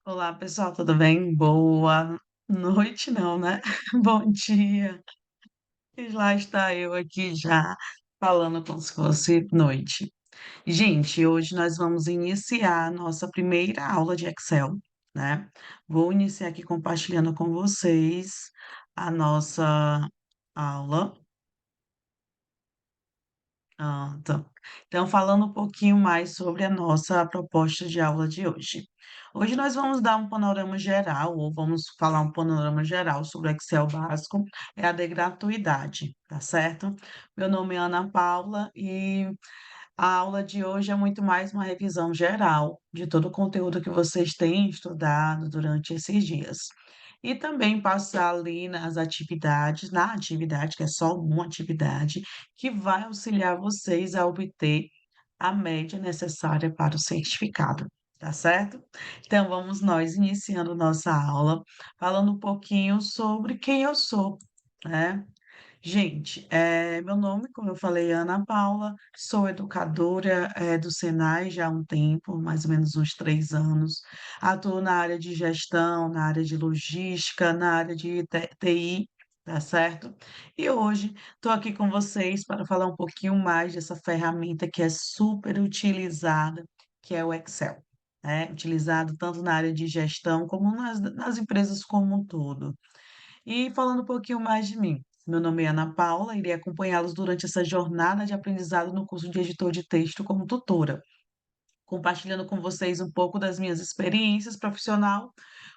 Olá, pessoal, tudo bem? Boa noite, não, né? Bom dia. E lá está eu aqui já falando como se fosse noite. Gente, hoje nós vamos iniciar a nossa primeira aula de Excel, né? Vou iniciar aqui compartilhando com vocês a nossa aula. Pronto. Então, falando um pouquinho mais sobre a nossa proposta de aula de hoje. Hoje nós vamos dar um panorama geral, ou vamos falar um panorama geral sobre o Excel básico, é a de gratuidade, tá certo? Meu nome é Ana Paula e a aula de hoje é muito mais uma revisão geral de todo o conteúdo que vocês têm estudado durante esses dias. E também passar ali nas atividades, na atividade, que é só uma atividade, que vai auxiliar vocês a obter a média necessária para o certificado, tá certo? Então, vamos nós iniciando nossa aula, falando um pouquinho sobre quem eu sou, né? Gente, meu nome, como eu falei, é Ana Paula, sou educadora, do Senai já há um tempo, mais ou menos uns 3 anos. Atuo na área de gestão, na área de logística, na área de TI, tá certo? E hoje estou aqui com vocês para falar um pouquinho mais dessa ferramenta que é super utilizada, que é o Excel, né? Utilizado tanto na área de gestão como nas empresas como um todo. E falando um pouquinho mais de mim, meu nome é Ana Paula, irei acompanhá-los durante essa jornada de aprendizado no curso de editor de texto como tutora, compartilhando com vocês um pouco das minhas experiências profissional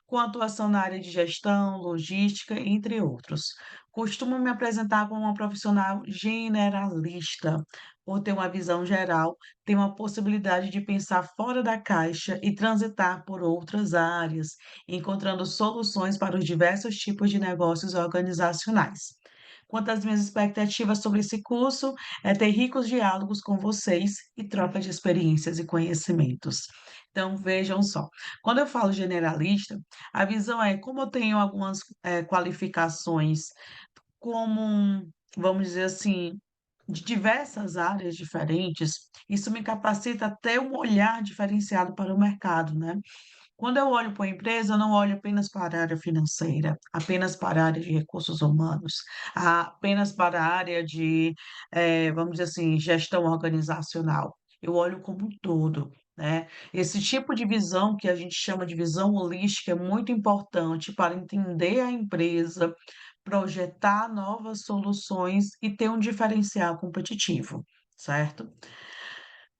com atuação na área de gestão, logística, entre outros. Costumo me apresentar como uma profissional generalista, por ter uma visão geral, ter uma possibilidade de pensar fora da caixa e transitar por outras áreas, encontrando soluções para os diversos tipos de negócios organizacionais. Quanto às minhas expectativas sobre esse curso, é ter ricos diálogos com vocês e troca de experiências e conhecimentos. Então, vejam só, quando eu falo generalista, a visão é como eu tenho algumas qualificações como, vamos dizer assim, de diversas áreas diferentes, isso me capacita a ter um olhar diferenciado para o mercado, né? Quando eu olho para a empresa, eu não olho apenas para a área financeira, apenas para a área de recursos humanos, apenas para a área de, vamos dizer assim, gestão organizacional. Eu olho como um todo, né? Esse tipo de visão, que a gente chama de visão holística, é muito importante para entender a empresa, projetar novas soluções e ter um diferencial competitivo, certo?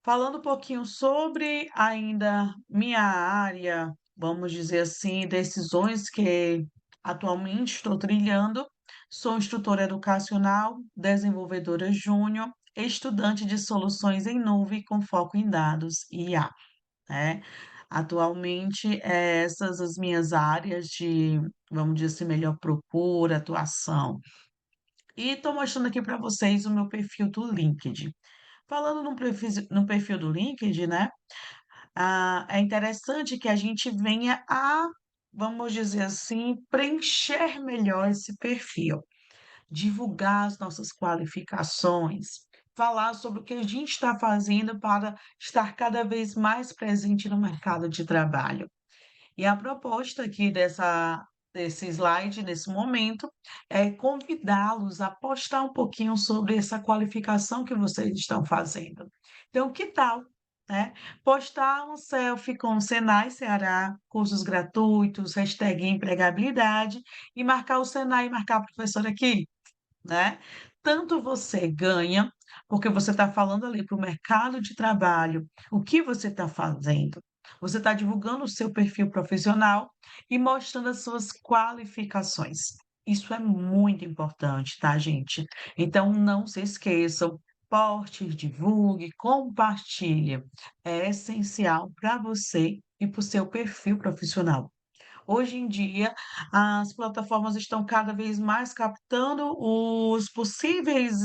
Falando um pouquinho sobre ainda minha área, vamos dizer assim, decisões que atualmente estou trilhando, sou instrutora educacional, desenvolvedora júnior, estudante de soluções em nuvem com foco em dados e IA, né? Atualmente, essas as minhas áreas de, vamos dizer assim, melhor procura, atuação. E estou mostrando aqui para vocês o meu perfil do LinkedIn. Falando no perfil do LinkedIn, né, é interessante que a gente venha a, vamos dizer assim, preencher melhor esse perfil, divulgar as nossas qualificações, falar sobre o que a gente está fazendo para estar cada vez mais presente no mercado de trabalho. E a proposta aqui desse slide, nesse momento, é convidá-los a postar um pouquinho sobre essa qualificação que vocês estão fazendo. Então, que tal, né, postar um selfie com o Senai Ceará, cursos gratuitos, hashtag empregabilidade, e marcar o Senai e marcar a professora aqui, né? Tanto você ganha, porque você está falando ali para o mercado de trabalho o que você está fazendo. Você está divulgando o seu perfil profissional e mostrando as suas qualificações. Isso é muito importante, tá, gente? Então, não se esqueçam, poste, divulgue, compartilhe. É essencial para você e para o seu perfil profissional. Hoje em dia, as plataformas estão cada vez mais captando os possíveis,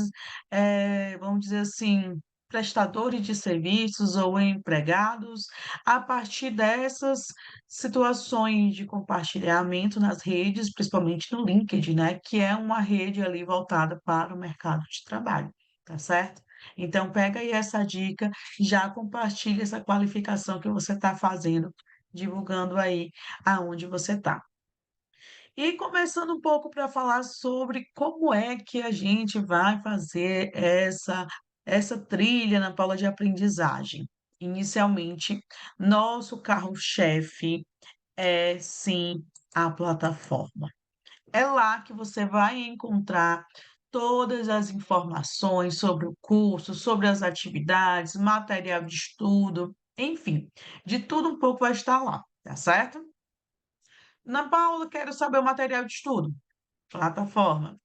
vamos dizer assim, prestadores de serviços ou empregados, a partir dessas situações de compartilhamento nas redes, principalmente no LinkedIn, né, que é uma rede ali voltada para o mercado de trabalho, tá certo? Então pega aí essa dica, já compartilha essa qualificação que você está fazendo divulgando aí aonde você está. E começando um pouco para falar sobre como é que a gente vai fazer essa trilha na aula de aprendizagem. Inicialmente, nosso carro-chefe é sim a plataforma. É lá que você vai encontrar todas as informações sobre o curso, sobre as atividades, material de estudo, enfim, de tudo um pouco vai estar lá, tá certo? Na Paula, quero saber o material de estudo. Plataforma.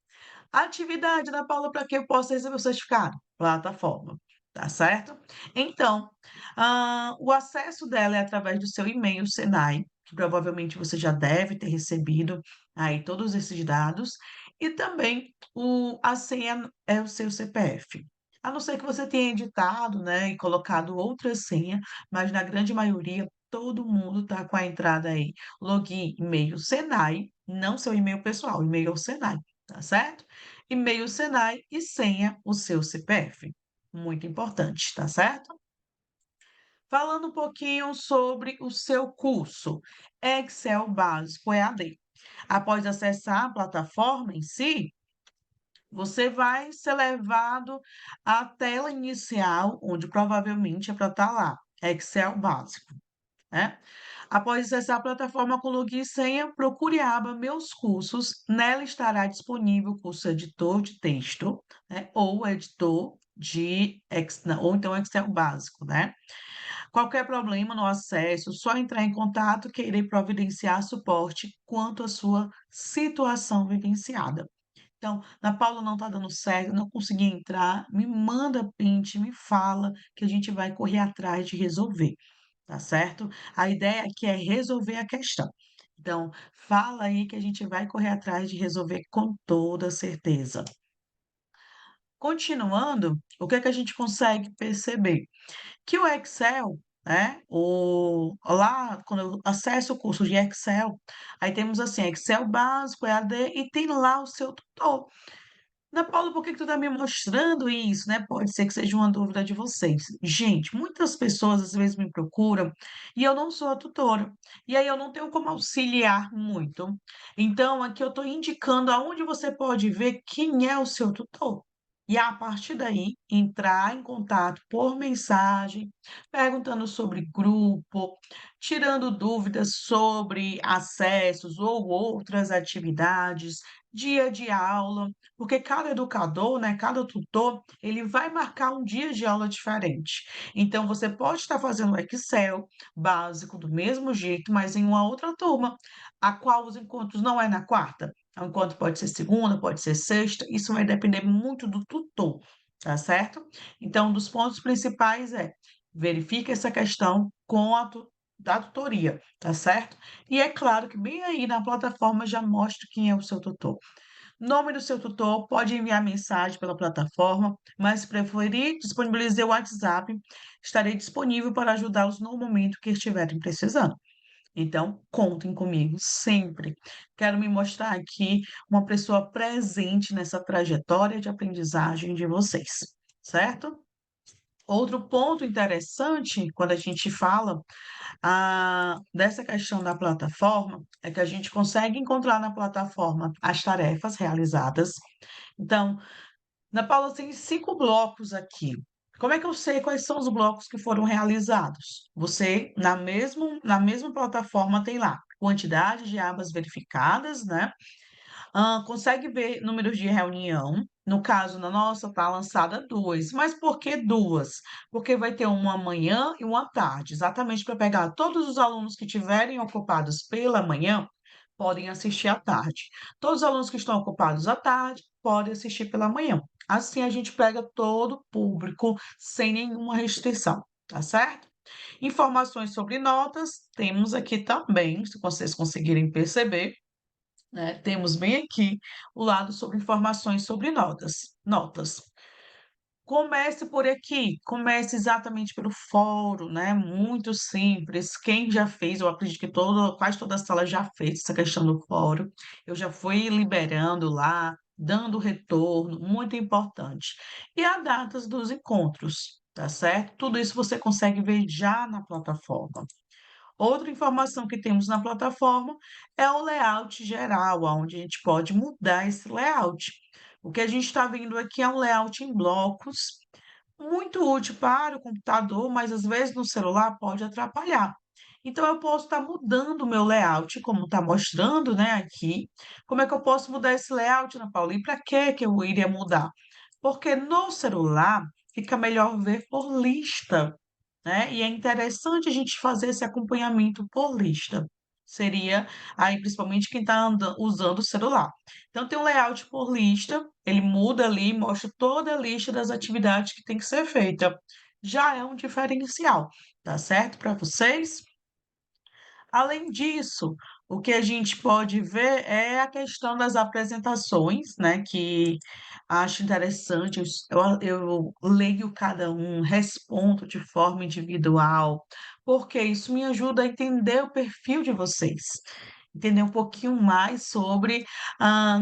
Atividade da Paula para que eu possa receber o certificado? Plataforma, tá certo? Então, o acesso dela é através do seu e-mail Senai, que provavelmente você já deve ter recebido aí todos esses dados, e também a senha é o seu CPF. A não ser que você tenha editado, né, e colocado outra senha, mas na grande maioria todo mundo está com a entrada aí, login, e-mail Senai, não seu e-mail pessoal, e-mail Senai, tá certo? E-mail Senai e senha o seu CPF. Muito importante, tá certo? Falando um pouquinho sobre o seu curso, Excel Básico EAD. Após acessar a plataforma em si, você vai ser levado à tela inicial, onde provavelmente é para estar lá, Excel Básico, né? Após acessar a plataforma com login e senha, procure a aba Meus Cursos. Nela estará disponível o curso editor de texto, né, ou editor de ou então Excel básico, né? Qualquer problema no acesso, só entrar em contato que irei providenciar suporte quanto à sua situação vivenciada. Então, na Paula não está dando certo, não consegui entrar, me manda print, me fala que a gente vai correr atrás de resolver, tá certo? A ideia aqui é resolver a questão. Então, fala aí que a gente vai correr atrás de resolver com toda certeza. Continuando, o que é que a gente consegue perceber? Que o Excel, né, lá quando eu acesso o curso de Excel, aí temos assim, Excel básico, EAD, e tem lá o seu tutor. Ana Paula, por que que tu está me mostrando isso, né? Pode ser que seja uma dúvida de vocês. Gente, muitas pessoas às vezes me procuram e eu não sou a tutora. E aí eu não tenho como auxiliar muito. Então, aqui eu estou indicando aonde você pode ver quem é o seu tutor. E a partir daí, entrar em contato por mensagem, perguntando sobre grupo, tirando dúvidas sobre acessos ou outras atividades, dia de aula. Porque cada educador, né, cada tutor, ele vai marcar um dia de aula diferente. Então, você pode estar fazendo o Excel básico do mesmo jeito, mas em uma outra turma, a qual os encontros não é na quarta. O encontro pode ser segunda, pode ser sexta, isso vai depender muito do tutor, tá certo? Então, um dos pontos principais é verifique essa questão com da tutoria, tá certo? E é claro que bem aí na plataforma já mostra quem é o seu tutor. Nome do seu tutor, pode enviar mensagem pela plataforma, mas se preferir, disponibilize o WhatsApp. Estarei disponível para ajudá-los no momento que estiverem precisando. Então, contem comigo sempre. Quero me mostrar aqui uma pessoa presente nessa trajetória de aprendizagem de vocês, certo? Outro ponto interessante quando a gente fala dessa questão da plataforma é que a gente consegue encontrar na plataforma as tarefas realizadas. Então, na Paula tem 5 blocos aqui. Como é que eu sei quais são os blocos que foram realizados? Você, na mesma plataforma, tem lá quantidade de abas verificadas, né? Consegue ver números de reunião. No caso, na nossa, está lançada 2. Mas por que 2? Porque vai ter uma manhã e uma tarde, exatamente para pegar todos os alunos que estiverem ocupados pela manhã, podem assistir à tarde. Todos os alunos que estão ocupados à tarde podem assistir pela manhã. Assim a gente pega todo o público sem nenhuma restrição, tá certo? Informações sobre notas, temos aqui também, se vocês conseguirem perceber, né? Temos bem aqui o lado sobre informações sobre notas. Notas. Comece por aqui, comece exatamente pelo fórum, né? Muito simples. Quem já fez, eu acredito que quase toda a sala já fez essa questão do fórum. Eu já fui liberando lá, dando retorno, muito importante. E as datas dos encontros, tá certo? Tudo isso você consegue ver já na plataforma. Outra informação que temos na plataforma é o layout geral, onde a gente pode mudar esse layout. O que a gente está vendo aqui é um layout em blocos, muito útil para o computador, mas às vezes no celular pode atrapalhar. Então eu posso estar mudando o meu layout, como está mostrando, né, aqui. Como é que eu posso mudar esse layout, Ana Paula? E para que eu iria mudar? Porque no celular fica melhor ver por lista, né? E é interessante a gente fazer esse acompanhamento por lista. Seria aí, principalmente quem está usando o celular. Então, tem um layout por lista, ele muda ali, mostra toda a lista das atividades que tem que ser feita. Já é um diferencial, tá certo para vocês? Além disso, o que a gente pode ver é a questão das apresentações, né, que acho interessante, eu leio cada um, respondo de forma individual, porque isso me ajuda a entender o perfil de vocês, entender um pouquinho mais sobre,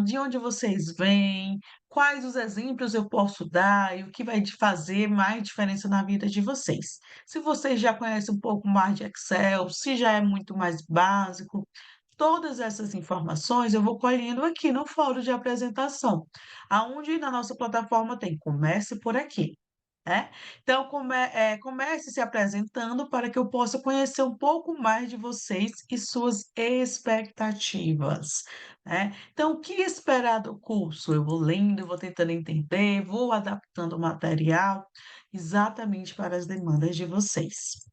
de onde vocês vêm, quais os exemplos eu posso dar e o que vai fazer mais diferença na vida de vocês. Se vocês já conhecem um pouco mais de Excel, se já é muito mais básico, todas essas informações eu vou colhendo aqui no fórum de apresentação, aonde na nossa plataforma tem "Comece por aqui", né. Então comece se apresentando para que eu possa conhecer um pouco mais de vocês e suas expectativas, né. Então o que esperar do curso? Eu vou lendo, vou tentando entender, vou adaptando o material exatamente para as demandas de vocês.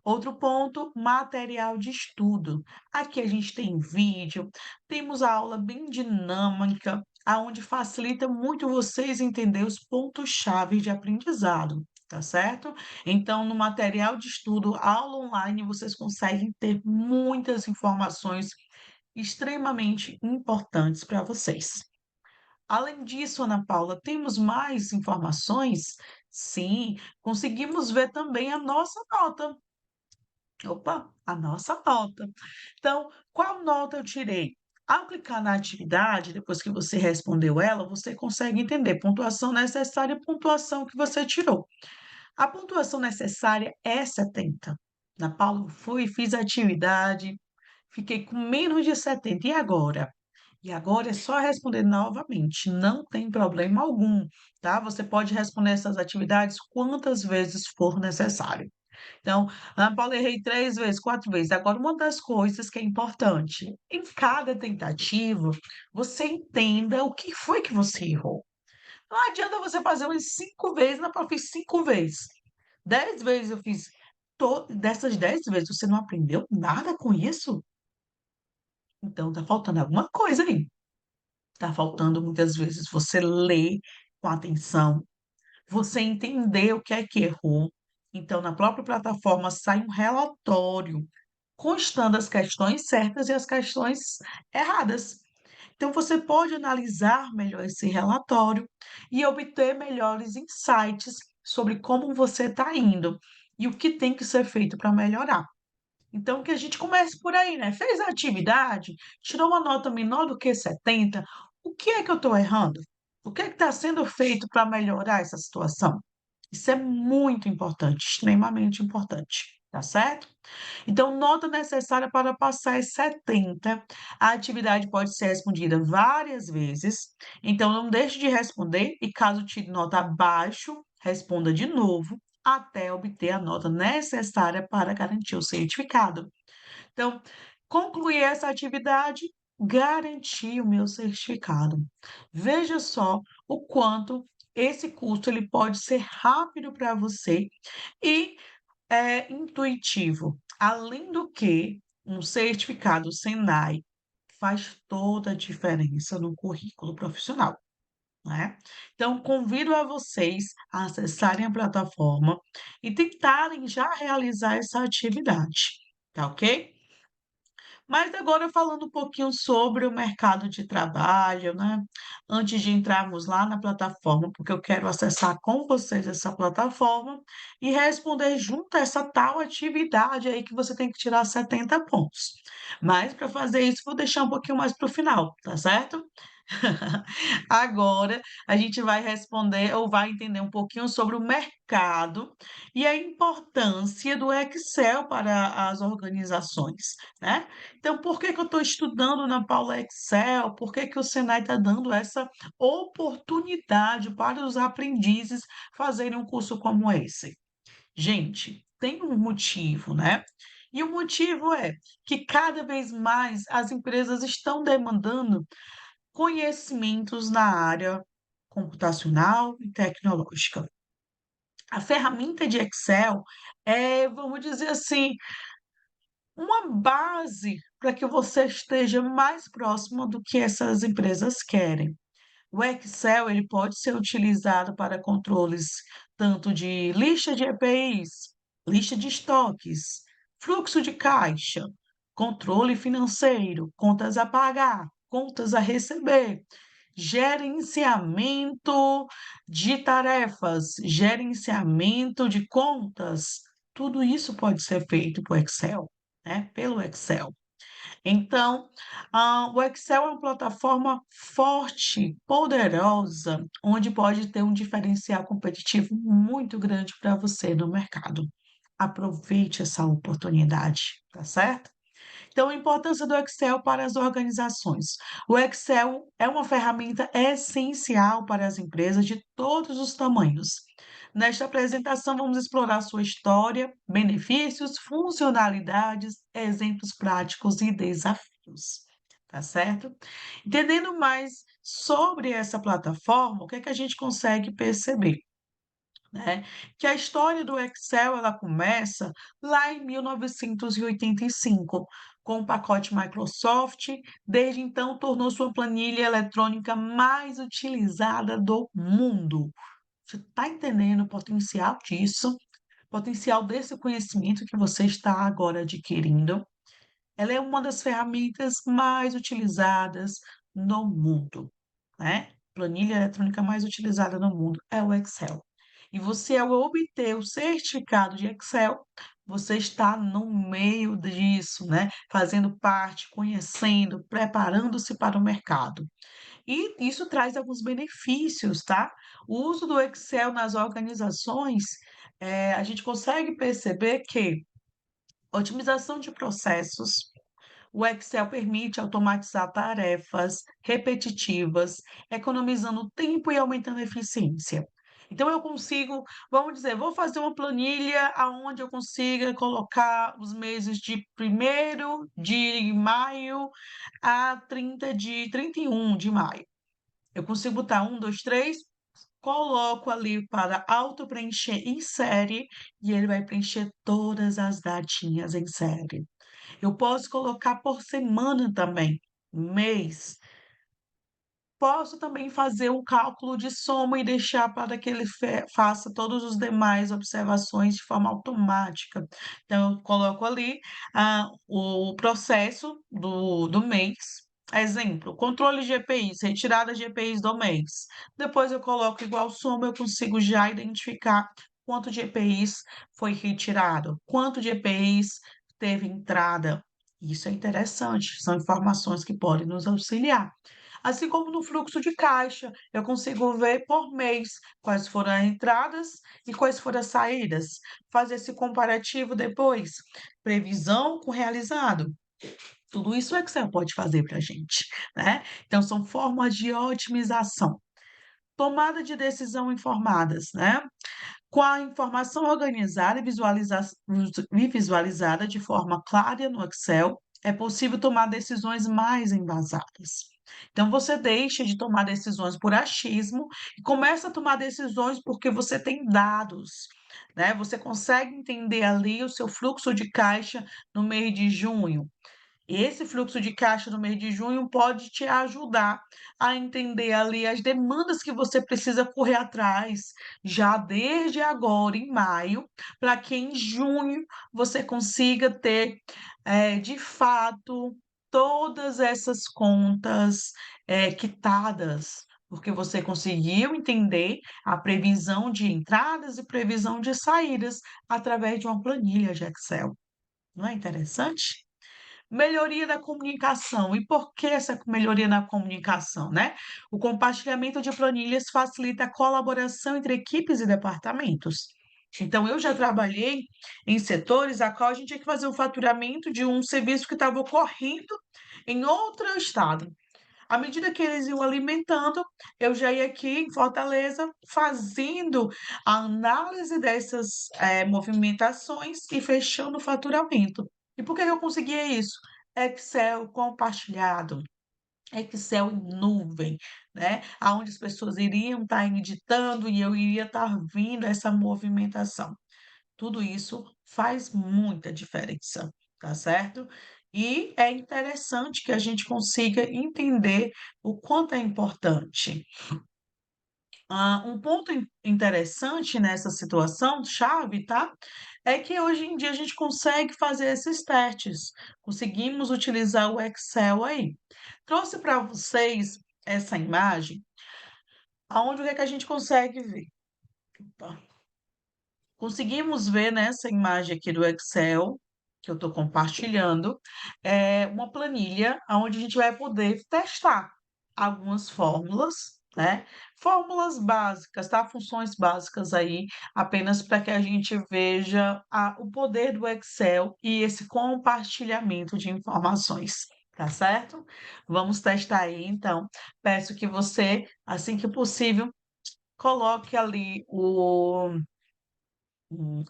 Outro ponto, material de estudo. Aqui a gente tem vídeo, temos a aula bem dinâmica, aonde facilita muito vocês entender os pontos-chave de aprendizado, tá certo? Então, no material de estudo, aula online, vocês conseguem ter muitas informações extremamente importantes para vocês. Além disso, Ana Paula, temos mais informações? Sim, conseguimos ver também a nossa nota. Opa, a nossa nota. Então, qual nota eu tirei? Ao clicar na atividade, depois que você respondeu ela, você consegue entender pontuação necessária e pontuação que você tirou. A pontuação necessária é 70. Na Paula, fui, fiz a atividade, fiquei com menos de 70. E agora? E agora é só responder novamente, não tem problema algum, tá? Você pode responder essas atividades quantas vezes for necessário. Então, Ana Paula, errei 3 vezes, 4 vezes. Agora, uma das coisas que é importante, em cada tentativa, você entenda o que foi que você errou. Não adianta você fazer umas 5 vezes, "Ana Paula, eu fiz 5 vezes, 10 vezes eu fiz", dessas 10 vezes você não aprendeu nada com isso? Então tá faltando alguma coisa aí. Tá faltando muitas vezes você ler com atenção, você entender o que é que errou. Então, na própria plataforma sai um relatório constando as questões certas e as questões erradas. Então, você pode analisar melhor esse relatório e obter melhores insights sobre como você está indo e o que tem que ser feito para melhorar. Então, que a gente comece por aí, né? Fez a atividade, tirou uma nota menor do que 70, o que é que eu estou errando? O que é que está sendo feito para melhorar essa situação? Isso é muito importante, extremamente importante, tá certo? Então, nota necessária para passar é 70. A atividade pode ser respondida várias vezes, então não deixe de responder e caso tire nota abaixo, responda de novo até obter a nota necessária para garantir o certificado. Então, concluir essa atividade, garantir o meu certificado. Veja só o quanto esse curso ele pode ser rápido para você e intuitivo. Além do que, um certificado Senai faz toda a diferença no currículo profissional, né. Então convido a vocês a acessarem a plataforma e tentarem já realizar essa atividade, tá ok? Mas agora falando um pouquinho sobre o mercado de trabalho, né, antes de entrarmos lá na plataforma, porque eu quero acessar com vocês essa plataforma e responder junto a essa tal atividade aí que você tem que tirar 70 pontos. Mas para fazer isso, vou deixar um pouquinho mais para o final, tá certo? Agora a gente vai responder ou vai entender um pouquinho sobre o mercado e a importância do Excel para as organizações, né. Então por que que eu estou estudando na Paula Excel? Por que que o Senai está dando essa oportunidade para os aprendizes fazerem um curso como esse? Gente, tem um motivo, né. E o motivo é que cada vez mais as empresas estão demandando conhecimentos na área computacional e tecnológica. A ferramenta de Excel é, vamos dizer assim, uma base para que você esteja mais próximo do que essas empresas querem. O Excel, ele pode ser utilizado para controles tanto de lista de EPIs, lista de estoques, fluxo de caixa, controle financeiro, contas a pagar, contas a receber, gerenciamento de tarefas, gerenciamento de contas. Tudo isso pode ser feito por Excel, né, pelo Excel. Então, o Excel é uma plataforma forte, poderosa, onde pode ter um diferencial competitivo muito grande para você no mercado. Aproveite essa oportunidade, tá certo? Então, a importância do Excel para as organizações. O Excel é uma ferramenta essencial para as empresas de todos os tamanhos. Nesta apresentação, vamos explorar sua história, benefícios, funcionalidades, exemplos práticos e desafios. Tá certo? Entendendo mais sobre essa plataforma, o que é que a gente consegue perceber? Né, que a história do Excel ela começa lá em 1985, com o pacote Microsoft, desde então tornou-se uma planilha eletrônica mais utilizada do mundo. Você está entendendo o potencial disso? O potencial desse conhecimento que você está agora adquirindo? Ela é uma das ferramentas mais utilizadas no mundo, né. Planilha eletrônica mais utilizada no mundo é o Excel. E você, ao obter o certificado de Excel, você está no meio disso, né, fazendo parte, conhecendo, preparando-se para o mercado. E isso traz alguns benefícios, tá. O uso do Excel nas organizações, a gente consegue perceber que otimização de processos, o Excel permite automatizar tarefas repetitivas, economizando tempo e aumentando a eficiência. Então eu consigo, vamos dizer, vou fazer uma planilha aonde eu consiga colocar os meses de 1º de maio a 31 de maio. Eu consigo botar 1, 2, 3, coloco ali para auto-preencher em série e ele vai preencher todas as datinhas em série. Eu posso colocar por semana também, mês. Posso também fazer um cálculo de soma e deixar para que ele faça todos os demais observações de forma automática. Então, eu coloco ali o processo do mês. Exemplo, controle de EPIs, retirada de EPIs do mês. Depois eu coloco igual soma, eu consigo já identificar quanto de EPIs foi retirado, quanto de EPIs teve entrada. Isso é interessante, são informações que podem nos auxiliar. Assim como no fluxo de caixa, eu consigo ver por mês quais foram as entradas e quais foram as saídas, fazer esse comparativo depois, previsão com realizado. Tudo isso o Excel pode fazer para a gente, né? Então, são formas de otimização. Tomada de decisão informadas, né? Com a informação organizada e visualizada de forma clara no Excel, é possível tomar decisões mais embasadas. Então, você deixa de tomar decisões por achismo e começa a tomar decisões porque você tem dados, né? Você consegue entender ali o seu fluxo de caixa no mês de junho. Esse fluxo de caixa no mês de junho pode te ajudar a entender ali as demandas que você precisa correr atrás, já desde agora, em maio, para que em junho você consiga ter, de fato, todas essas contas, quitadas, porque você conseguiu entender a previsão de entradas e previsão de saídas através de uma planilha de Excel. Não é interessante? Melhoria da comunicação. E por que essa melhoria na comunicação, né? O compartilhamento de planilhas facilita a colaboração entre equipes e departamentos. Então, eu já trabalhei em setores a qual a gente tinha que fazer o faturamento de um serviço que estava ocorrendo em outro estado. À medida que eles iam alimentando, eu já ia aqui em Fortaleza fazendo a análise dessas movimentações e fechando o faturamento. E por que eu conseguia isso? Excel compartilhado, Excel em nuvem, né? Aonde as pessoas iriam estar editando e eu iria estar vendo essa movimentação. Tudo isso faz muita diferença, tá certo? E é interessante que a gente consiga entender o quanto é importante. Um ponto interessante nessa situação, chave, tá? É que hoje em dia a gente consegue fazer esses testes. Conseguimos utilizar o Excel aí. Trouxe para vocês essa imagem, aonde o que é que a gente consegue ver? Opa. Conseguimos ver nessa imagem aqui do Excel, que eu estou compartilhando, uma planilha onde a gente vai poder testar algumas fórmulas, né? Fórmulas básicas, tá? Funções básicas aí, apenas para que a gente veja o poder do Excel e esse compartilhamento de informações, tá certo? Vamos testar aí, então. Peço que você, assim que possível, coloque ali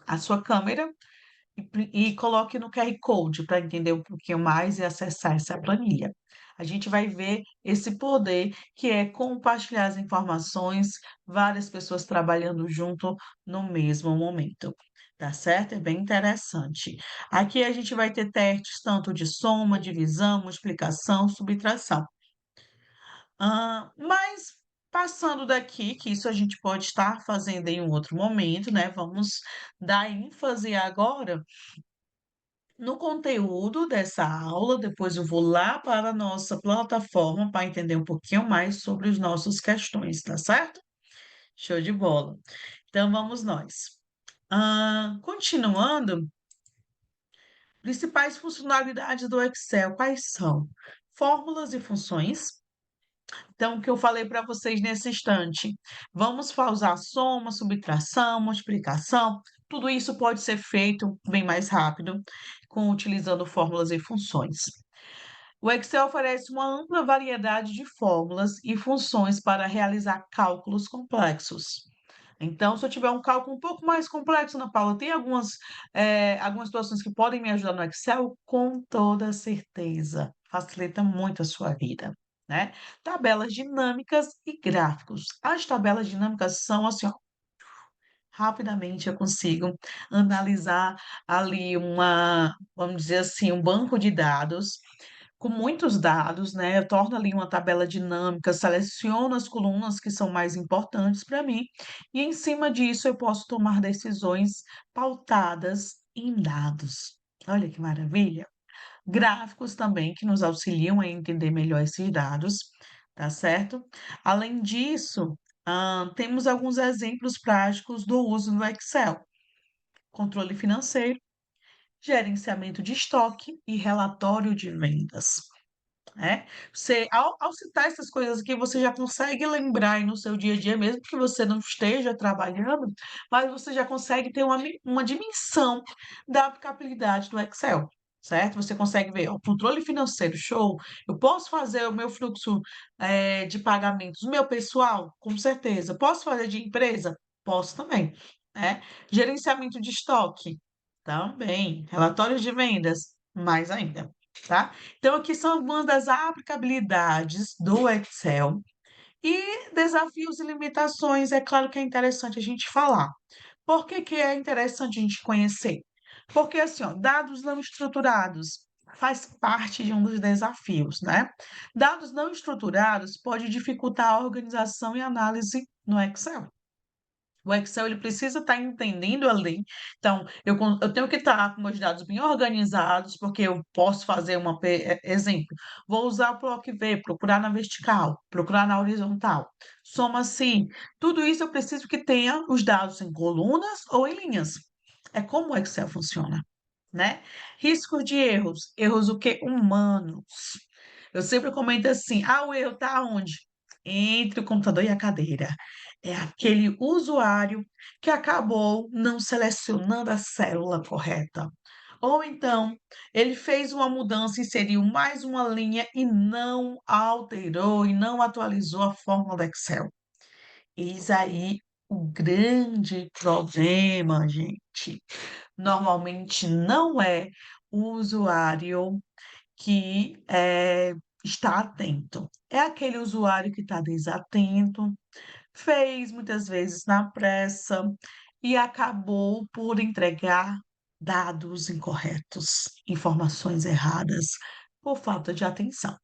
a sua câmera e coloque no QR Code para entender um pouquinho mais e acessar essa planilha. A gente vai ver esse poder que é compartilhar as informações, várias pessoas trabalhando junto no mesmo momento. Tá certo? É bem interessante. Aqui a gente vai ter testes tanto de soma, divisão, multiplicação, subtração. Mas passando daqui, que isso a gente pode estar fazendo em um outro momento, né? Vamos dar ênfase agora no conteúdo dessa aula. Depois eu vou lá para a nossa plataforma para entender um pouquinho mais sobre os nossos questões, tá certo? Show de bola. Então vamos nós. Continuando, principais funcionalidades do Excel, quais são? Fórmulas e funções. Então, o que eu falei para vocês nesse instante, vamos usar soma, subtração, multiplicação, tudo isso pode ser feito bem mais rápido, utilizando fórmulas e funções. O Excel oferece uma ampla variedade de fórmulas e funções para realizar cálculos complexos. Então, se eu tiver um cálculo um pouco mais complexo, Ana Paula, tem algumas situações que podem me ajudar no Excel? Com toda certeza. Facilita muito a sua vida, né? Tabelas dinâmicas e gráficos. As tabelas dinâmicas são assim, ó, rapidamente eu consigo analisar ali vamos dizer assim, um banco de dados com muitos dados, né? Eu torno ali uma tabela dinâmica, seleciono as colunas que são mais importantes para mim, e em cima disso eu posso tomar decisões pautadas em dados. Olha que maravilha! Gráficos também que nos auxiliam a entender melhor esses dados, tá certo? Além disso, temos alguns exemplos práticos do uso do Excel: controle financeiro, gerenciamento de estoque e relatório de vendas. É, ao citar essas coisas aqui, você já consegue lembrar aí no seu dia a dia, mesmo que você não esteja trabalhando, mas você já consegue ter uma dimensão da aplicabilidade do Excel, certo? Você consegue ver, ó, controle financeiro, show. Eu posso fazer o meu fluxo, de pagamentos, meu pessoal? Com certeza. Posso fazer de empresa? Posso também, né? Gerenciamento de estoque? Também. Relatórios de vendas? Mais ainda, tá? Então, aqui são algumas das aplicabilidades do Excel e desafios e limitações. É claro que é interessante a gente falar. Por que que é interessante a gente conhecer? Porque, assim, ó, dados não estruturados faz parte de um dos desafios, né? Dados não estruturados pode dificultar a organização e análise no Excel. O Excel ele precisa estar entendendo ali. Então, eu tenho que estar com meus dados bem organizados, porque eu posso fazer exemplo, vou usar o Block V, procurar na vertical, procurar na horizontal, soma assim. Tudo isso eu preciso que tenha os dados em colunas ou em linhas. É como o Excel funciona. né. Risco de erros, erros o quê? Humanos. Eu sempre comento assim: "Ah, o erro está onde?" Entre o computador e a cadeira. É aquele usuário que acabou não selecionando a célula correta. Ou então, ele fez uma mudança, inseriu mais uma linha e não alterou e não atualizou a fórmula do Excel. Eis aí o grande problema, gente. Normalmente não é o usuário que, está atento, é aquele usuário que está desatento, fez muitas vezes na pressa e acabou por entregar dados incorretos, informações erradas, por falta de atenção.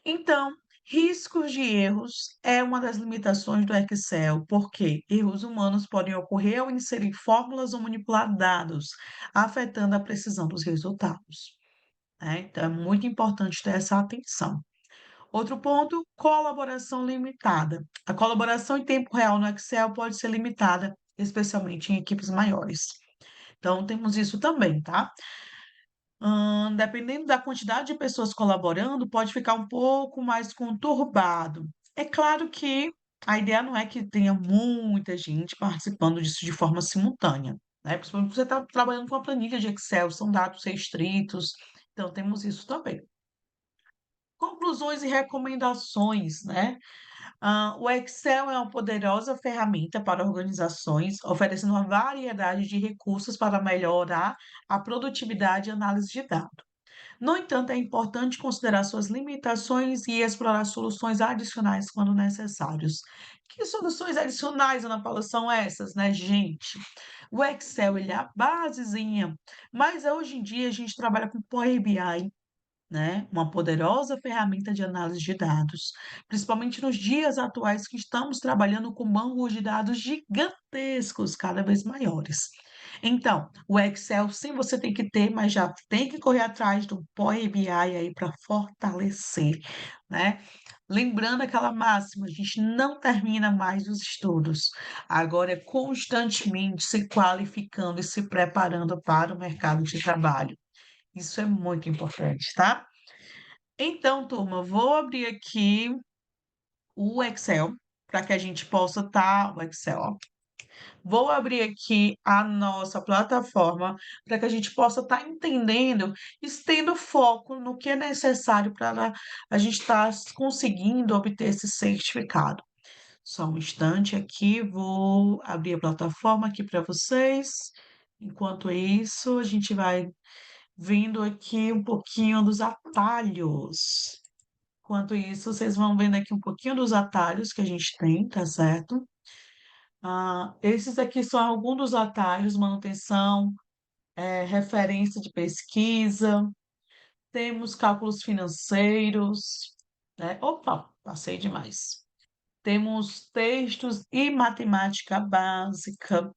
Então, riscos de erros é uma das limitações do Excel, porque erros humanos podem ocorrer ao inserir fórmulas ou manipular dados, afetando a precisão dos resultados, né? Então, é muito importante ter essa atenção. Outro ponto, colaboração limitada. A colaboração em tempo real no Excel pode ser limitada, especialmente em equipes maiores. Então, temos isso também, tá? Dependendo da quantidade de pessoas colaborando, pode ficar um pouco mais conturbado. É claro que a ideia não é que tenha muita gente participando disso de forma simultânea, né? Principalmente se você está trabalhando com a planilha de Excel, são dados restritos, então temos isso também. Conclusões e recomendações, né? O Excel é uma poderosa ferramenta para organizações, oferecendo uma variedade de recursos para melhorar a produtividade e análise de dados. No entanto, é importante considerar suas limitações e explorar soluções adicionais quando necessários. Que soluções adicionais, Ana Paula, são essas, né, gente? O Excel, ele é a basezinha, mas hoje em dia a gente trabalha com Power BI, né, uma poderosa ferramenta de análise de dados, principalmente nos dias atuais que estamos trabalhando com bancos de dados gigantescos, cada vez maiores. Então, o Excel sim você tem que ter, mas já tem que correr atrás do Power BI aí para fortalecer, né. Lembrando aquela máxima, a gente não termina mais os estudos, agora é constantemente se qualificando e se preparando para o mercado de trabalho. Isso é muito importante, tá? Então, turma, vou abrir aqui o Excel para que a gente possa estar o Excel, ó. Vou abrir aqui a nossa plataforma para que a gente possa estar entendendo e tendo foco no que é necessário para a gente estar conseguindo obter esse certificado. Só um instante aqui, vou abrir a plataforma aqui para vocês. Enquanto isso, a gente vai vendo aqui um pouquinho dos atalhos. Enquanto isso, vocês vão vendo aqui um pouquinho dos atalhos que a gente tem, tá certo? Esses aqui são alguns dos atalhos, manutenção, referência de pesquisa, temos cálculos financeiros, né? Opa, passei demais. Temos textos e matemática básica.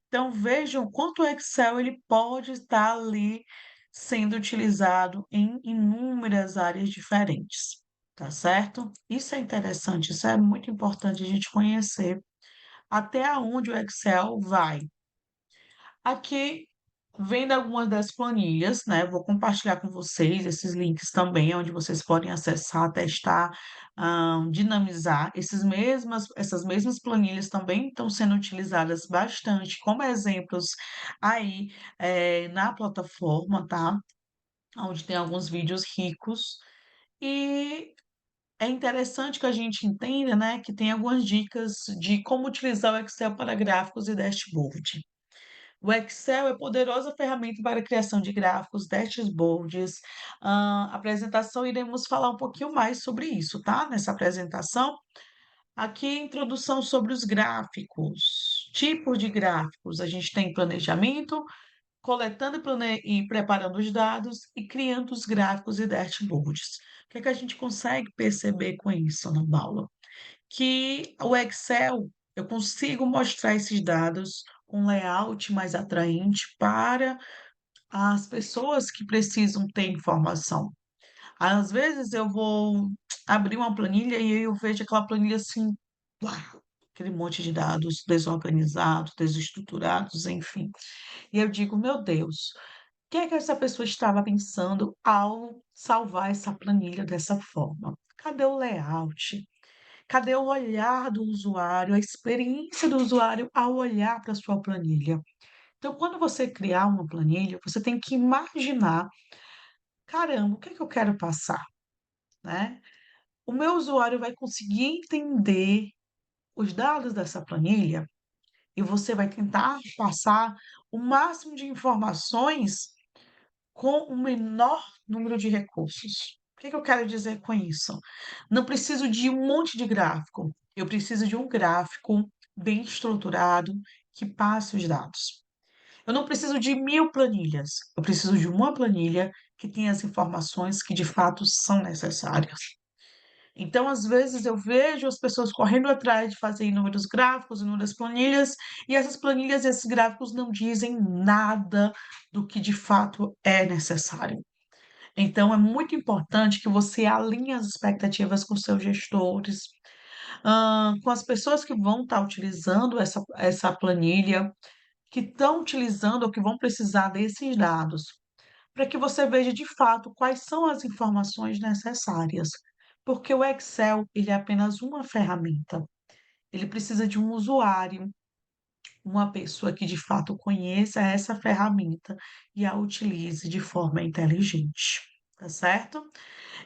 Então vejam quanto o Excel ele pode estar ali sendo utilizado em inúmeras áreas diferentes, tá certo? Isso é interessante, isso é muito importante a gente conhecer até aonde o Excel vai. Aqui vendo algumas das planilhas, né, vou compartilhar com vocês esses links também, onde vocês podem acessar, testar, dinamizar. Essas mesmas planilhas também estão sendo utilizadas bastante como exemplos aí, na plataforma, tá, onde tem alguns vídeos ricos. E é interessante que a gente entenda, né, que tem algumas dicas de como utilizar o Excel para gráficos e dashboard. O Excel é poderosa ferramenta para a criação de gráficos, dashboards, apresentação, iremos falar um pouquinho mais sobre isso, tá? Nessa apresentação. Aqui, introdução sobre os gráficos, tipos de gráficos. A gente tem planejamento, coletando e preparando os dados e criando os gráficos e dashboards. O que é que a gente consegue perceber com isso, Ana Paula? Que o Excel, eu consigo mostrar esses dados com layout mais atraente para as pessoas que precisam ter informação. Às vezes eu vou abrir uma planilha e aí eu vejo aquela planilha assim, uau, aquele monte de dados desorganizados, desestruturados, enfim. E eu digo: "Meu Deus, que é que essa pessoa estava pensando ao salvar essa planilha dessa forma? Cadê o layout? Cadê o olhar do usuário, a experiência do usuário ao olhar para a sua planilha? Então, quando você criar uma planilha, você tem que imaginar: "Caramba, o que é que eu quero passar?", né. O meu usuário vai conseguir entender os dados dessa planilha e você vai tentar passar o máximo de informações com o menor número de recursos. O que que eu quero dizer com isso? Não preciso de um monte de gráfico, eu preciso de um gráfico bem estruturado que passe os dados. Eu não preciso de 1000 planilhas, eu preciso de uma planilha que tenha as informações que de fato são necessárias. Então, às vezes, eu vejo as pessoas correndo atrás de fazer inúmeros gráficos, inúmeras planilhas, e essas planilhas e esses gráficos não dizem nada do que de fato é necessário. Então, é muito importante que você alinhe as expectativas com seus gestores, com as pessoas que vão estar utilizando essa planilha, que estão utilizando ou que vão precisar desses dados, para que você veja de fato quais são as informações necessárias. Porque o Excel, ele é apenas uma ferramenta, ele precisa de um usuário, uma pessoa que de fato conheça essa ferramenta e a utilize de forma inteligente, tá certo?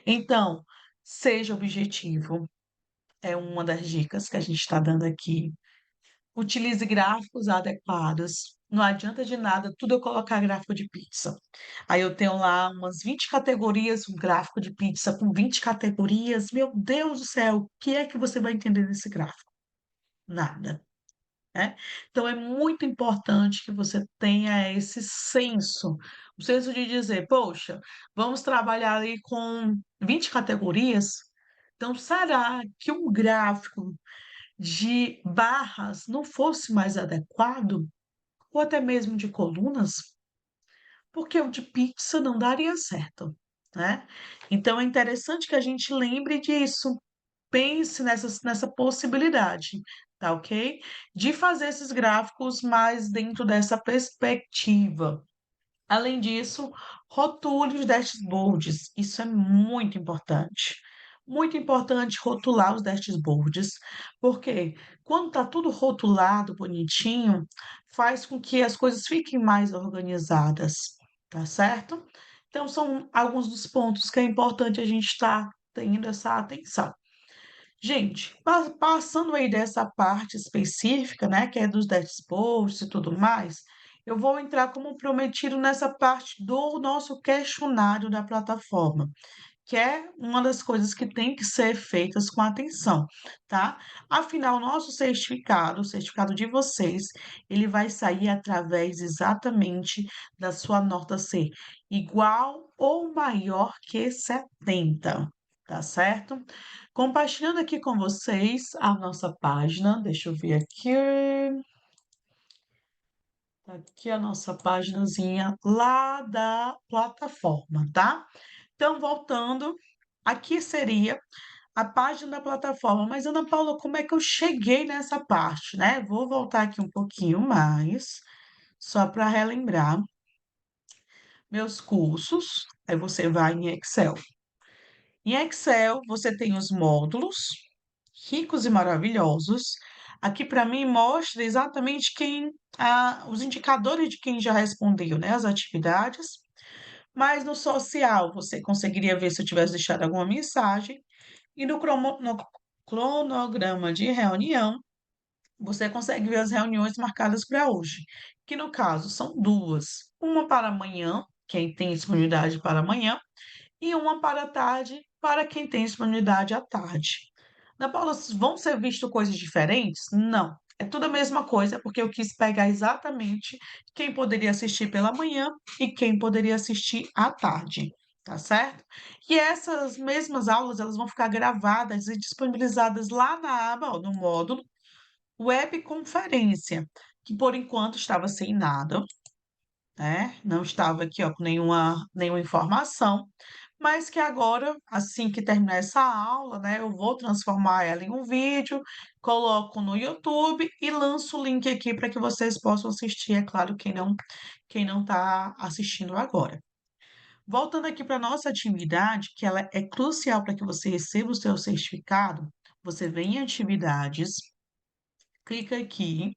Então, seja objetivo, é uma das dicas que a gente está dando aqui. Utilize gráficos adequados. Não adianta de nada tudo eu colocar gráfico de pizza. Aí eu tenho lá umas 20 categorias, um gráfico de pizza com 20 categorias. Meu Deus do céu, o que é que você vai entender nesse gráfico? Nada, né? Então é muito importante que você tenha esse senso, o senso de dizer: "Poxa, vamos trabalhar ali com 20 categorias, então será que um gráfico de barras não fosse mais adequado? Ou até mesmo de colunas? Porque o de pizza não daria certo, né?". Então é interessante que a gente lembre disso, pense nessa possibilidade, tá ok? De fazer esses gráficos mais dentro dessa perspectiva. Além disso, rotule os dashboards, isso é muito importante. Muito importante rotular os dashboards, porque quando está tudo rotulado, bonitinho, faz com que as coisas fiquem mais organizadas, tá certo? Então, são alguns dos pontos que é importante a gente estar tendo essa atenção. Gente, passando aí dessa parte específica, né, que é dos dashboards e tudo mais, eu vou entrar como prometido nessa parte do nosso questionário da plataforma, que é uma das coisas que tem que ser feitas com atenção, tá? Afinal, nosso certificado, o certificado de vocês, ele vai sair através exatamente da sua nota ser igual ou maior que 70, tá certo? Compartilhando aqui com vocês a nossa página, deixa eu ver aqui, tá aqui a nossa paginazinha lá da plataforma, tá? Então, voltando, aqui seria a página da plataforma. Mas, Ana Paula, como é que eu cheguei nessa parte, né? Vou voltar aqui um pouquinho mais, só para relembrar meus cursos. Aí você vai em Excel. Em Excel, você tem os módulos ricos e maravilhosos. Aqui para mim mostra exatamente os indicadores de quem já respondeu, né, as atividades. Mas no social, você conseguiria ver se eu tivesse deixado alguma mensagem. E no cronograma de reunião, você consegue ver as reuniões marcadas para hoje, que no caso são duas, uma para amanhã, quem tem disponibilidade para amanhã, e uma para a tarde, para quem tem disponibilidade à tarde. Na Paula, vão ser visto coisas diferentes? Não. É tudo a mesma coisa, porque eu quis pegar exatamente quem poderia assistir pela manhã e quem poderia assistir à tarde, tá certo? E essas mesmas aulas, elas vão ficar gravadas e disponibilizadas lá na aba, ó, no módulo Webconferência, que por enquanto estava sem nada, né? Não estava aqui, ó, com nenhuma informação, mas que agora, assim que terminar essa aula, né, eu vou transformar ela em um vídeo, coloco no YouTube e lanço o link aqui para que vocês possam assistir, é claro, quem não está assistindo agora. Voltando aqui para nossa atividade, que ela é crucial para que você receba o seu certificado, você vem em atividades, clica aqui,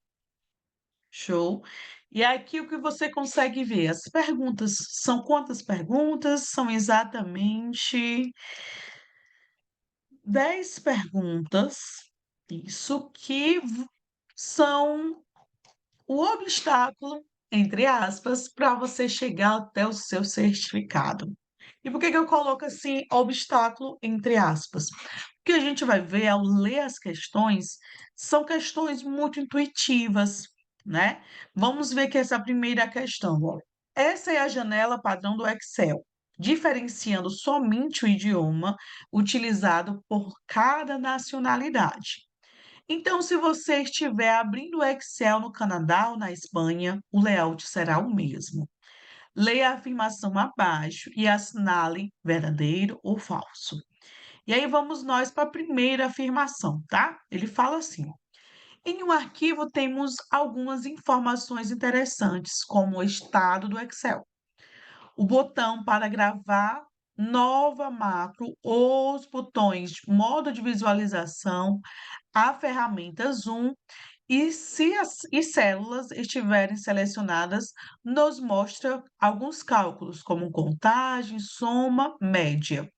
show. E aqui o que você consegue ver, as perguntas, são quantas perguntas? São exatamente 10 perguntas, isso que são o obstáculo, entre aspas, para você chegar até o seu certificado. E por que que eu coloco assim, obstáculo entre aspas? Porque a gente vai ver ao ler as questões, são questões muito intuitivas, né? Vamos ver que essa primeira questão, ó. Essa é a janela padrão do Excel, diferenciando somente o idioma utilizado por cada nacionalidade. Então, se você estiver abrindo o Excel no Canadá ou na Espanha, o layout será o mesmo. Leia a afirmação abaixo e assinale verdadeiro ou falso. E aí vamos nós para a primeira afirmação, tá? Ele fala assim: em um arquivo temos algumas informações interessantes, como o estado do Excel, o botão para gravar nova macro, os botões de modo de visualização, a ferramenta Zoom e se as células estiverem selecionadas, nos mostra alguns cálculos, como contagem, soma, média.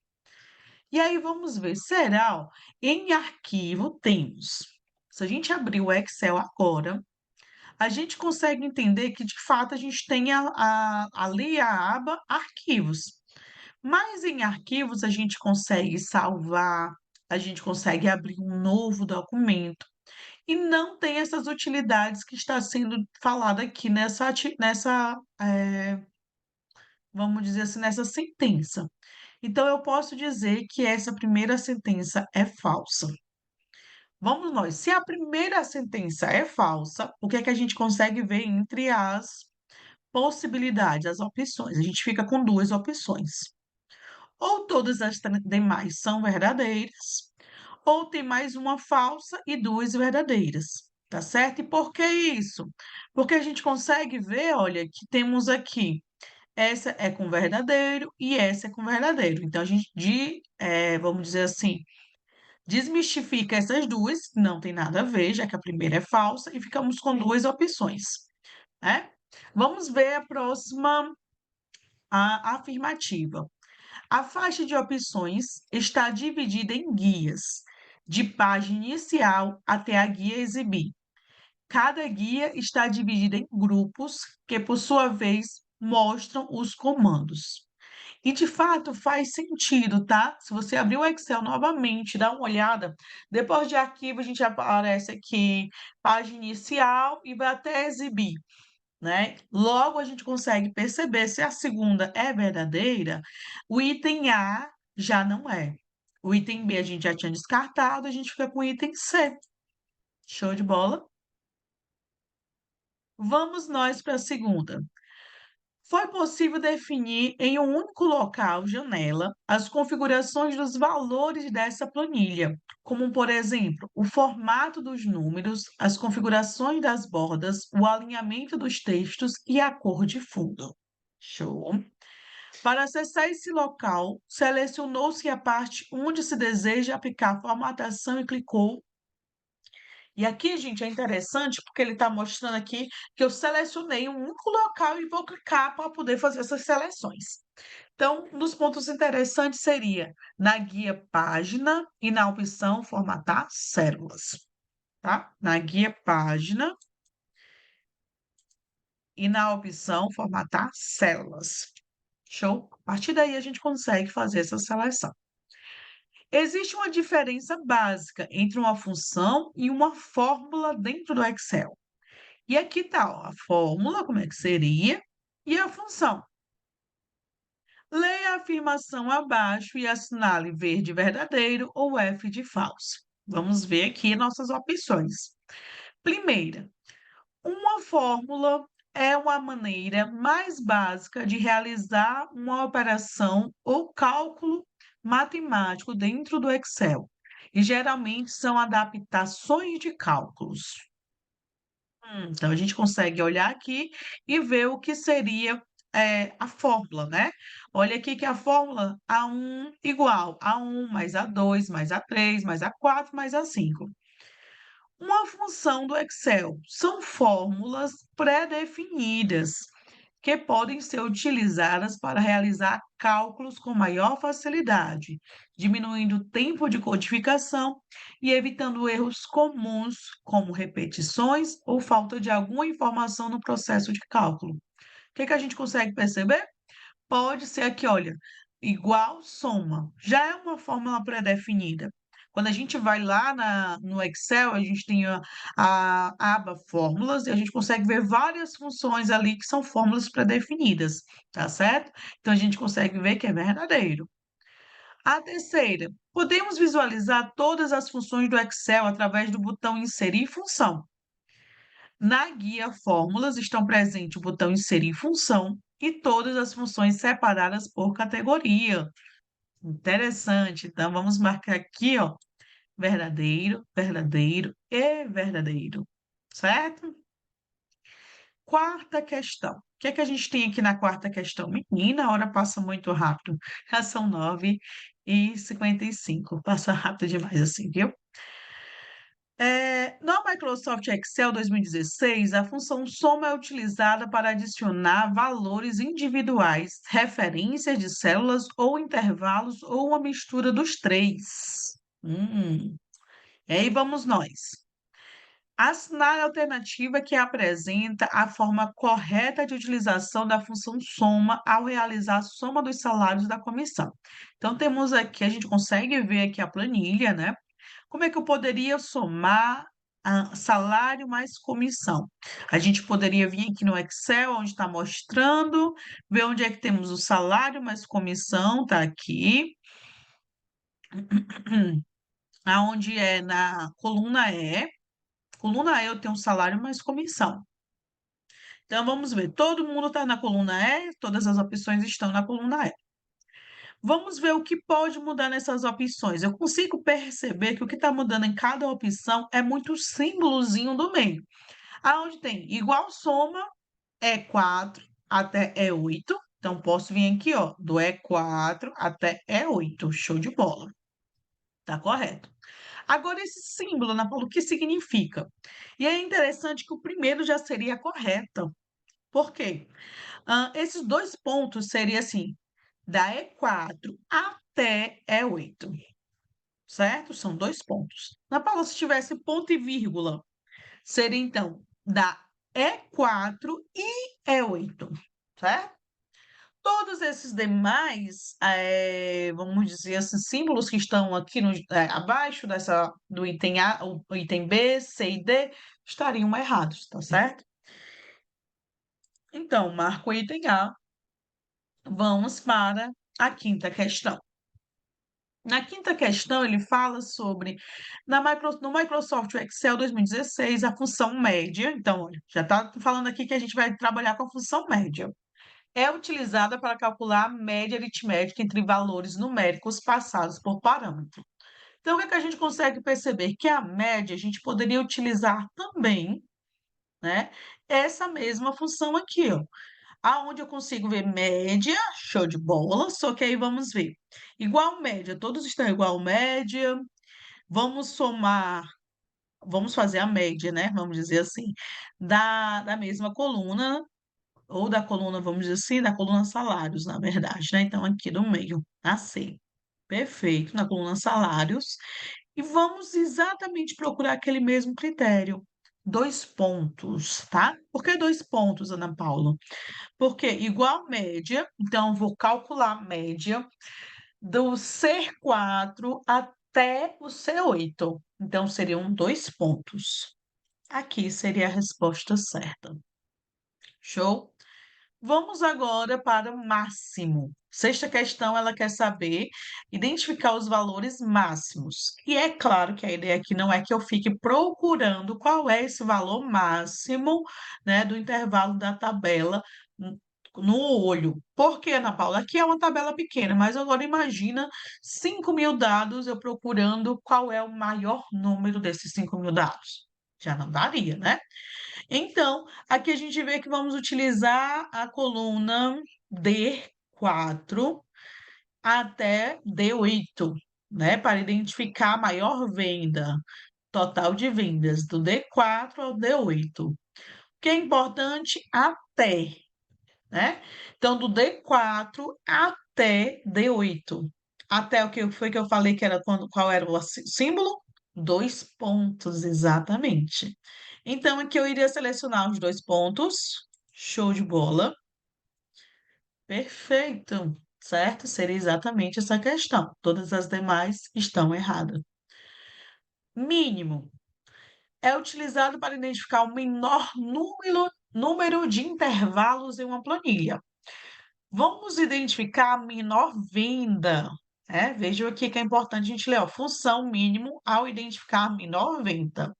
E aí vamos ver, será? Em arquivo temos. Se a gente abrir o Excel agora, a gente consegue entender que de fato a gente tem ali a aba arquivos. Mas em arquivos a gente consegue salvar, a gente consegue abrir um novo documento e não tem essas utilidades que está sendo falada aqui vamos dizer assim, nessa sentença. Então, eu posso dizer que essa primeira sentença é falsa. Vamos nós. Se a primeira sentença é falsa, o que é que a gente consegue ver entre as possibilidades, as opções? A gente fica com duas opções. Ou todas as demais são verdadeiras, ou tem mais uma falsa e duas verdadeiras, tá certo? E por que isso? Porque a gente consegue ver, olha, que temos aqui, essa é com verdadeiro e essa é com verdadeiro. Então, a gente, vamos dizer assim, desmistifica essas duas, não tem nada a ver, já que a primeira é falsa, e ficamos com duas opções, né? Vamos ver a próxima, a afirmativa. A faixa de opções está dividida em guias, de página inicial até a guia exibir. Cada guia está dividida em grupos que, por sua vez, mostram os comandos. E de fato faz sentido, tá? Se você abrir o Excel novamente, dá uma olhada, depois de arquivo a gente aparece aqui página inicial e vai até exibir, né? Logo a gente consegue perceber se a segunda é verdadeira, o item A já não é. O item B a gente já tinha descartado, a gente fica com o item C. Show de bola? Vamos nós para a segunda. Foi possível definir em um único local, janela, as configurações dos valores dessa planilha, como, por exemplo, o formato dos números, as configurações das bordas, o alinhamento dos textos e a cor de fundo. Show! Para acessar esse local, selecionou-se a parte onde se deseja aplicar a formatação e clicou. E aqui, gente, é interessante porque ele está mostrando aqui que eu selecionei um único local e vou clicar para poder fazer essas seleções. Então, um dos pontos interessantes seria na guia página e na opção formatar células, tá? Na guia página e na opção formatar células. Show? A partir daí a gente consegue fazer essa seleção. Existe uma diferença básica entre uma função e uma fórmula dentro do Excel. E aqui está, ó, a fórmula, como é que seria, e a função. Leia a afirmação abaixo e assinale verde verdadeiro ou F de falso. Vamos ver aqui nossas opções. Primeira, uma fórmula é uma maneira mais básica de realizar uma operação ou cálculo matemático dentro do Excel. E geralmente são adaptações de cálculos. Então a gente consegue olhar aqui e ver o que seria, a fórmula, né. Olha aqui que a fórmula A1 igual A1 mais A2 mais A3 mais A4 mais A5. Uma função do Excel são fórmulas pré-definidas que podem ser utilizadas para realizar cálculos com maior facilidade, diminuindo o tempo de codificação e evitando erros comuns, como repetições ou falta de alguma informação no processo de cálculo. O que que a gente consegue perceber? Pode ser aqui, olha, igual soma, já é uma fórmula pré-definida. Quando a gente vai lá no Excel, a gente tem a aba fórmulas e a gente consegue ver várias funções ali que são fórmulas pré-definidas, tá certo? Então a gente consegue ver que é verdadeiro. A terceira, podemos visualizar todas as funções do Excel através do botão inserir função. Na guia Fórmulas estão presentes o botão Inserir função e todas as funções separadas por categoria. Interessante. Então, vamos marcar aqui, ó, verdadeiro, verdadeiro e verdadeiro, certo? Quarta questão. O que é que a gente tem aqui na quarta questão? Menina, a hora passa muito rápido. Já são 9h55. Passa rápido demais assim, viu? No Microsoft Excel 2016, a função soma é utilizada para adicionar valores individuais, referências de células ou intervalos ou uma mistura dos três. E aí vamos nós. Assinar a alternativa que apresenta a forma correta de utilização da função soma ao realizar a soma dos salários da comissão. Então, temos aqui, a gente consegue ver aqui a planilha, né? Como é que eu poderia somar salário mais comissão? A gente poderia vir aqui no Excel, onde está mostrando, ver onde é que temos o salário mais comissão, tá aqui. Aonde é na coluna E. Coluna E eu tenho salário mais comissão. Então, vamos ver, todo mundo está na coluna E, todas as opções estão na coluna E. Vamos ver o que pode mudar nessas opções. Eu consigo perceber que o que está mudando em cada opção é muito o símbolozinho do meio. Aonde tem igual soma, E4 até E8. Então, posso vir aqui, ó, do E4 até E8. Show de bola. Tá correto. Agora, esse símbolo, Ana Paula, o que significa? E é interessante que o primeiro já seria correto. Por quê? Esses dois pontos seriam assim, da E4 até E8, certo? São dois pontos. Na Paula, se tivesse ponto e vírgula, seria então da E4 e E8, certo? Todos esses demais, vamos dizer assim, símbolos que estão aqui abaixo do item A, o item B, C e D, estariam errados, tá certo? Então, marco o item A, vamos para a quinta questão. Na quinta questão, ele fala sobre, no Microsoft Excel 2016, a função média. Então, olha, já está falando aqui que a gente vai trabalhar com a função média. É utilizada para calcular a média aritmética entre valores numéricos passados por parâmetro. Então, o que é que a gente consegue perceber? Que a média a gente poderia utilizar também, né? Essa mesma função aqui, ó. Aonde eu consigo ver média, show de bola, só que aí vamos ver. Igual média, todos estão igual média. Vamos somar, vamos fazer a média, né? Vamos dizer assim, da mesma coluna, ou da coluna, vamos dizer assim, da coluna salários, na verdade, né? Então, aqui do meio, a C. Perfeito, na coluna salários. E vamos exatamente procurar aquele mesmo critério. Dois pontos, tá? Por que dois pontos, Ana Paula? Porque igual média, então vou calcular a média do C4 até o C8. Então, seriam dois pontos. Aqui seria a resposta certa. Show? Vamos agora para o máximo. Sexta questão, ela quer saber identificar os valores máximos. E é claro que a ideia aqui não é que eu fique procurando qual é esse valor máximo, né, do intervalo da tabela n- no olho. Por quê, Ana Paula? Aqui é uma tabela pequena, mas agora imagina 5.000 dados eu procurando qual é o maior número desses 5.000 dados. Já não daria, né? Então, aqui a gente vê que vamos utilizar a coluna D4 até D8, né, para identificar a maior venda, total de vendas do D4 ao D8. O que é importante? Até, né? Então, do D4 até D8. Até o que foi que eu falei que era qual era o símbolo? Dois pontos, exatamente. Então, aqui eu iria selecionar os dois pontos. Show de bola. Perfeito. Certo? Seria exatamente essa questão. Todas as demais estão erradas. Mínimo é utilizado para identificar o menor número de intervalos em uma planilha. Vamos identificar a menor venda. Vejam aqui que é importante a gente ler, ó, função mínimo ao identificar a menor venda.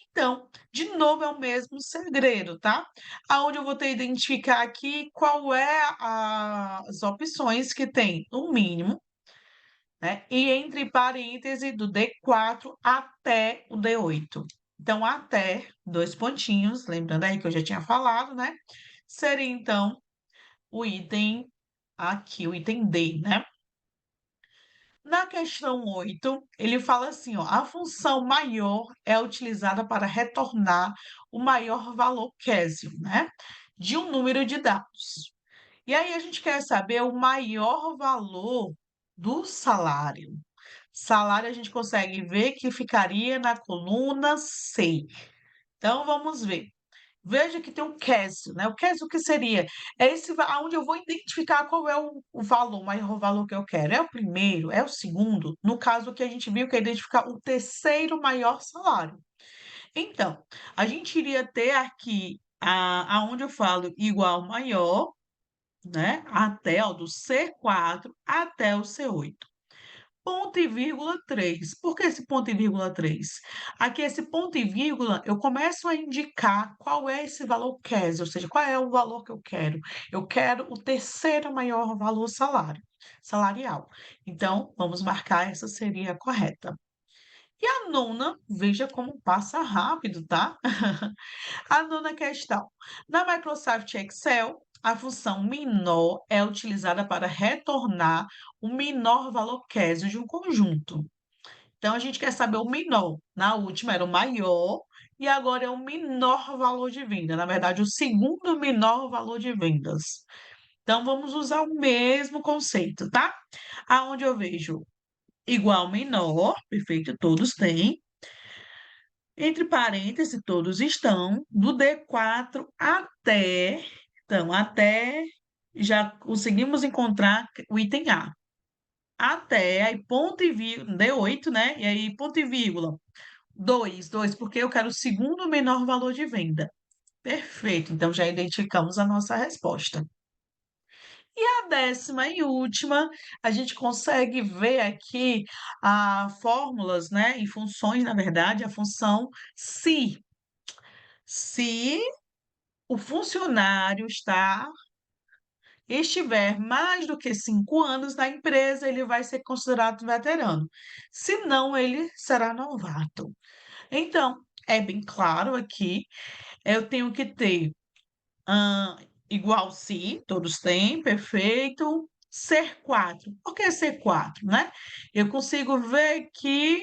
Então, de novo, é o mesmo segredo, tá? Aonde eu vou ter que identificar aqui qual é as opções que tem o mínimo, né? E entre parênteses do D4 até o D8. Então, até dois pontinhos, lembrando aí que eu já tinha falado, né? Seria então o item aqui, o item D, né? Na questão 8, ele fala assim, ó, a função maior é utilizada para retornar o maior valor Kelvin, né, de um número de dados. E aí a gente quer saber o maior valor do salário. Salário a gente consegue ver que ficaria na coluna C. Então vamos ver. Veja que tem um Casio, né? O Casio o que seria? É esse aonde eu vou identificar qual é o valor, o maior valor que eu quero. É o primeiro, é o segundo? No caso que a gente viu que é identificar o terceiro maior salário. Então, a gente iria ter aqui aonde eu falo igual maior, né? Até o do C4 até o C8. Ponto e vírgula 3. Por que esse ponto e vírgula 3? Aqui, esse ponto e vírgula, eu começo a indicar qual é esse valor CAS, ou seja, qual é o valor que eu quero. Eu quero o terceiro maior valor salarial. Então, vamos marcar, essa seria a correta. E a nona, veja como passa rápido, tá? A nona questão. Na Microsoft Excel, a função menor é utilizada para retornar o menor valor Kelvin de um conjunto. Então, a gente quer saber o menor. Na última era o maior e agora é o menor valor de venda. Na verdade, o segundo menor valor de vendas. Então, vamos usar o mesmo conceito, tá? Aonde eu vejo igual menor, perfeito, todos têm. Entre parênteses, todos estão, do D4 até, então, até já conseguimos encontrar o item A. Até, aí ponto e vírgula, D8, né? E aí ponto e vírgula, 2, porque eu quero o segundo menor valor de venda. Perfeito, então já identificamos a nossa resposta. E a décima e última, a gente consegue ver aqui fórmulas, né? E funções, na verdade, a função se o funcionário estiver mais do que 5 anos na empresa, ele vai ser considerado veterano. Se não, ele será novato. Então, é bem claro aqui, eu tenho que ter igual se, todos têm, perfeito. Ser 4. Por que ser 4, né? Eu consigo ver que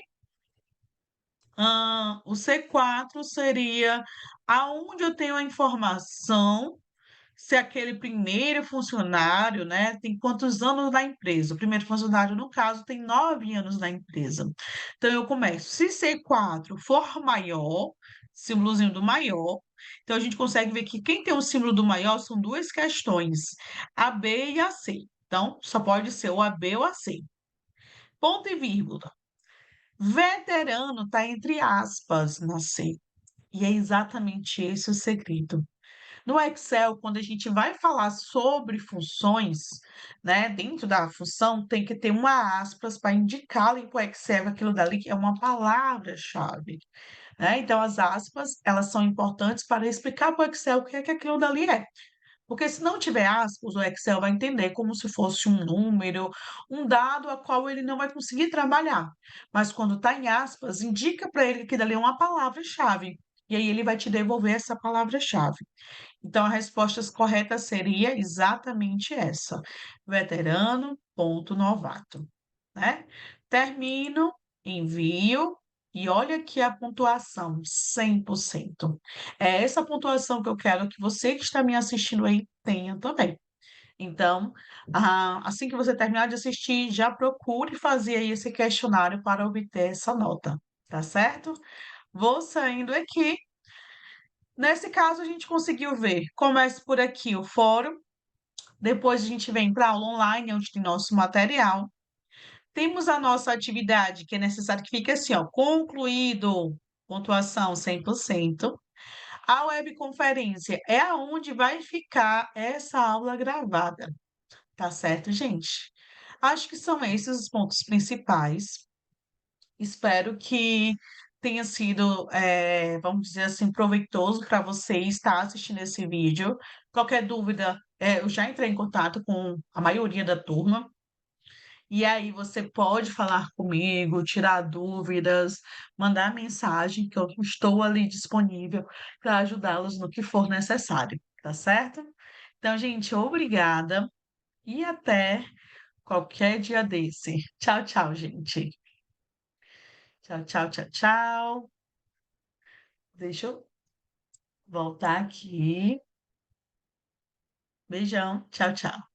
o C4 seria aonde eu tenho a informação se aquele primeiro funcionário, né, tem quantos anos na empresa. O primeiro funcionário, no caso, tem 9 anos na empresa. Então, eu começo. Se C4 for maior, símbolozinho do maior, então a gente consegue ver que quem tem o símbolo do maior são duas questões, a B e a C. Então, só pode ser o AB ou a C. Ponto e vírgula. Veterano está entre aspas na C. E é exatamente esse o segredo. No Excel, quando a gente vai falar sobre funções, né, dentro da função tem que ter uma aspas para indicar ali para o Excel que aquilo dali é uma palavra-chave, né. Então as aspas, elas são importantes para explicar para o Excel o que é que aquilo dali é. Porque se não tiver aspas, o Excel vai entender como se fosse um número, um dado a qual ele não vai conseguir trabalhar. Mas quando está em aspas, indica para ele que aquilo ali é uma palavra-chave. E aí ele vai te devolver essa palavra-chave. Então a resposta correta seria exatamente essa: veterano, ponto, novato, né. Termino, envio e olha aqui a pontuação, 100%. É essa pontuação que eu quero que você que está me assistindo aí tenha também. Então, assim que você terminar de assistir, já procure fazer aí esse questionário para obter essa nota, tá certo? Vou saindo aqui. Nesse caso, a gente conseguiu ver, começa por aqui o fórum, depois a gente vem para a aula online, onde tem nosso material. Temos a nossa atividade, que é necessário que fique assim, ó, concluído, pontuação 100%. A webconferência é aonde vai ficar essa aula gravada, tá certo, gente? Acho que são esses os pontos principais. Espero que tenha sido, vamos dizer assim, proveitoso para você estar assistindo esse vídeo. Qualquer dúvida, eu já entrei em contato com a maioria da turma, e aí você pode falar comigo, tirar dúvidas, mandar mensagem, que eu estou ali disponível para ajudá-los no que for necessário, tá certo? Então, gente, obrigada e até qualquer dia desse. Tchau, tchau, gente. Tchau, tchau, tchau, tchau. Deixa eu voltar aqui. Beijão. Tchau, tchau.